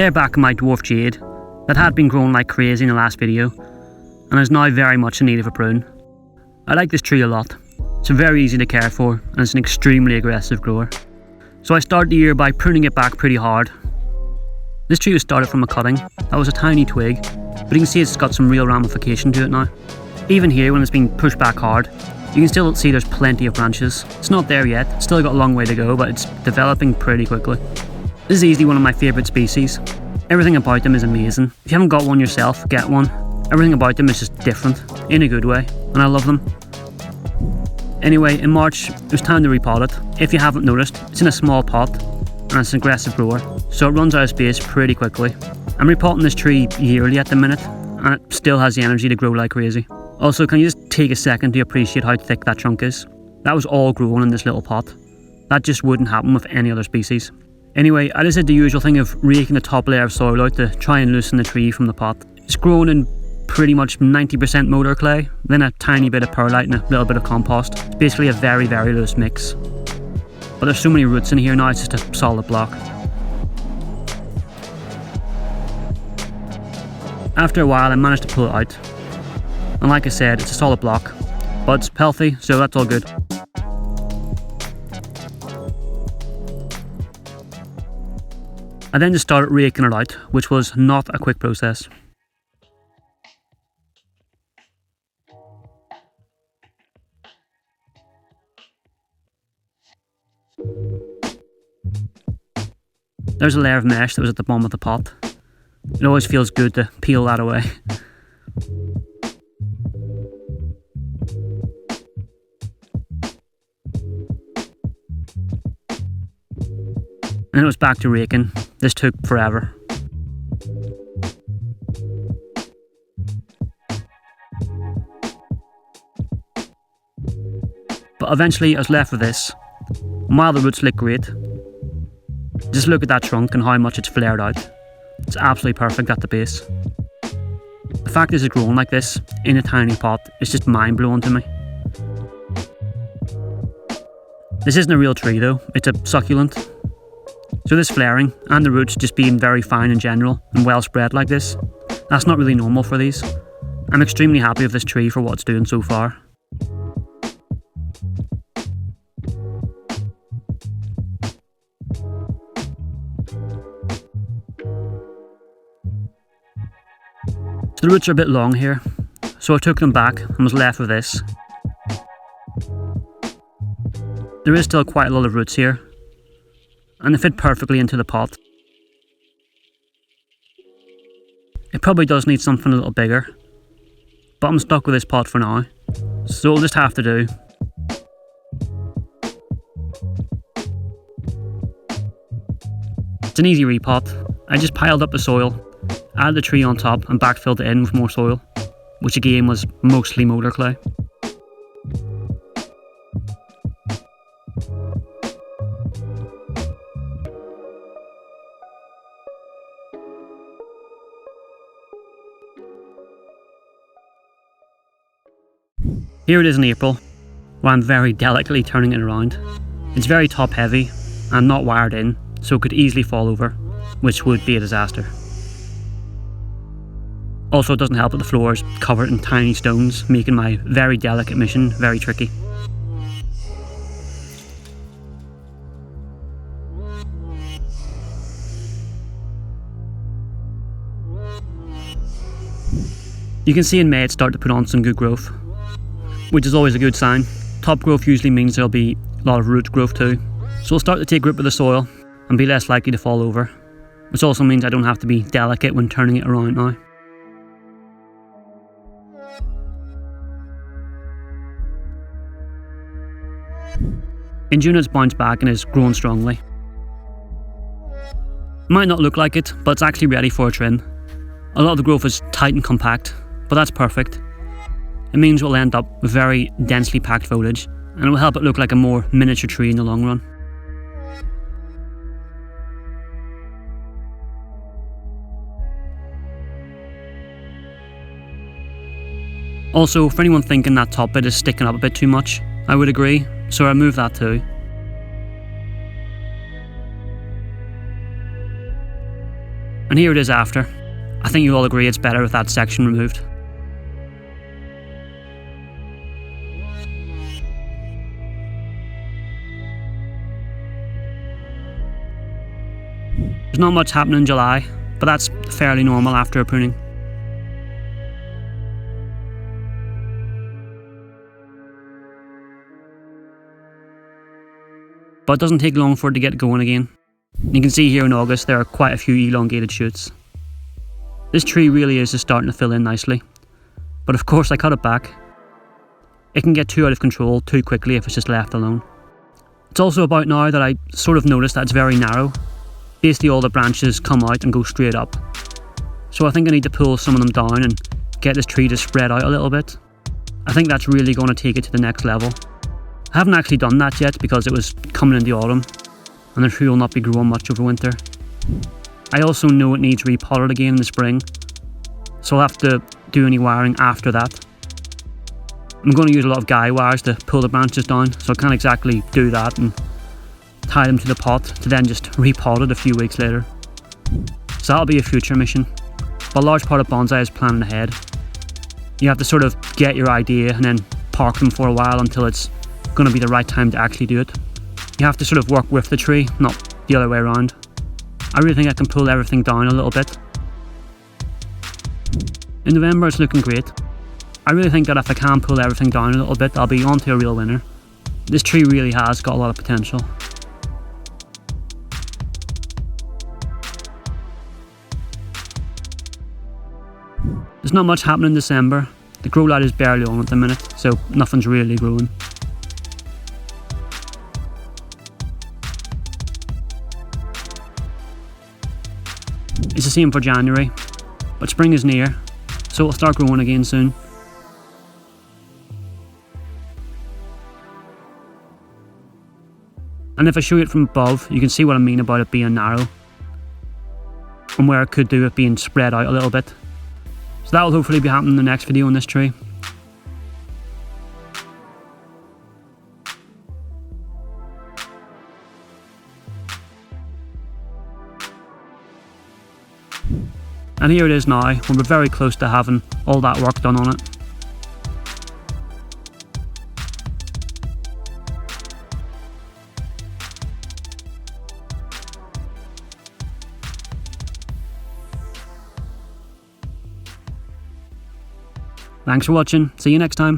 They're back in my Dwarf Jade that had been growing like crazy in the last video and is now very much in need of a prune. I like this tree a lot. It's very easy to care for and it's an extremely aggressive grower. So I started the year by pruning it back pretty hard. This tree was started from a cutting. That was a tiny twig, but you can see it's got some real ramification to it now. Even here, when it's being pushed back hard, you can still see there's plenty of branches. It's not there yet, it's still got a long way to go, but it's developing pretty quickly. This is easily one of my favourite species. Everything about them is amazing. If you haven't got one yourself, get one. Everything about them is just different, in a good way, and I love them. Anyway, in March, it was time to repot it. If you haven't noticed, it's in a small pot, and it's an aggressive grower, so it runs out of space pretty quickly. I'm repotting this tree yearly at the minute, and it still has the energy to grow like crazy. Also, can you just take a second to appreciate how thick that trunk is? That was all grown in this little pot. That just wouldn't happen with any other species. Anyway, I just did the usual thing of raking the top layer of soil out to try and loosen the tree from the pot. It's grown in pretty much 90% motor clay, then a tiny bit of perlite and a little bit of compost. It's basically a very, very loose mix. But there's so many roots in here now, it's just a solid block. After a while, I managed to pull it out. And like I said, it's a solid block, but it's healthy, so that's all good. I then just started raking it out, which was not a quick process. There's a layer of mesh that was at the bottom of the pot. It always feels good to peel that away. And it was back to raking. This took forever. But eventually I was left with this. And while the roots look great, just look at that trunk and how much it's flared out. It's absolutely perfect at the base. The fact this is growing like this in a tiny pot is just mind blowing to me. This isn't a real tree though, it's a succulent. So this flaring and the roots just being very fine in general and well spread like this, that's not really normal for these. I'm extremely happy with this tree for what it's doing so far. So the roots are a bit long here, so I took them back and was left with this. There is still quite a lot of roots here, and they fit perfectly into the pot. It probably does need something a little bigger, but I'm stuck with this pot for now, so it'll just have to do. It's an easy repot. I just piled up the soil, added the tree on top and backfilled it in with more soil, which again was mostly motor clay. Here it is in April, where I'm very delicately turning it around. It's very top heavy and not wired in, so it could easily fall over, which would be a disaster. Also, it doesn't help that the floor is covered in tiny stones, making my very delicate mission very tricky. You can see in May it started to put on some good growth, which is always a good sign. Top growth usually means there'll be a lot of root growth too, so it'll start to take grip of the soil and be less likely to fall over, which also means I don't have to be delicate when turning it around now. In June it's bounced back and is growing strongly. It might not look like it, but it's actually ready for a trim. A lot of the growth is tight and compact, but that's perfect. It means we'll end up with very densely packed foliage, and it will help it look like a more miniature tree in the long run. Also, for anyone thinking that top bit is sticking up a bit too much, I would agree, so I removed that too. And here it is after. I think you'll all agree it's better with that section removed. There's not much happening in July, but that's fairly normal after a pruning. But it doesn't take long for it to get going again. You can see here in August there are quite a few elongated shoots. This tree really is just starting to fill in nicely. But of course I cut it back. It can get too out of control too quickly if it's just left alone. It's also about now that I sort of noticed that it's very narrow. Basically all the branches come out and go straight up. So I think I need to pull some of them down and get this tree to spread out a little bit. I think that's really going to take it to the next level. I haven't actually done that yet because it was coming in the autumn and the tree will not be growing much over winter. I also know it needs repotted again in the spring, so I'll have to do any wiring after that. I'm going to use a lot of guy wires to pull the branches down, so I can't exactly do that and tie them to the pot to then just repot it a few weeks later. So that'll be a future mission. But a large part of bonsai is planning ahead. You have to sort of get your idea and then park them for a while until it's going to be the right time to actually do it. You have to sort of work with the tree, not the other way around. I really think I can pull everything down a little bit. In November it's looking great. I really think that if I can pull everything down a little bit, I'll be onto a real winner. This tree really has got a lot of potential. There's not much happening in December. The grow light is barely on at the minute, so nothing's really growing. It's the same for January, but spring is near, so it'll start growing again soon. And if I show it from above, you can see what I mean about it being narrow and where it could do it being spread out a little bit. So that will hopefully be happening in the next video on this tree. And here it is now, when we're very close to having all that work done on it. Thanks for watching, see you next time.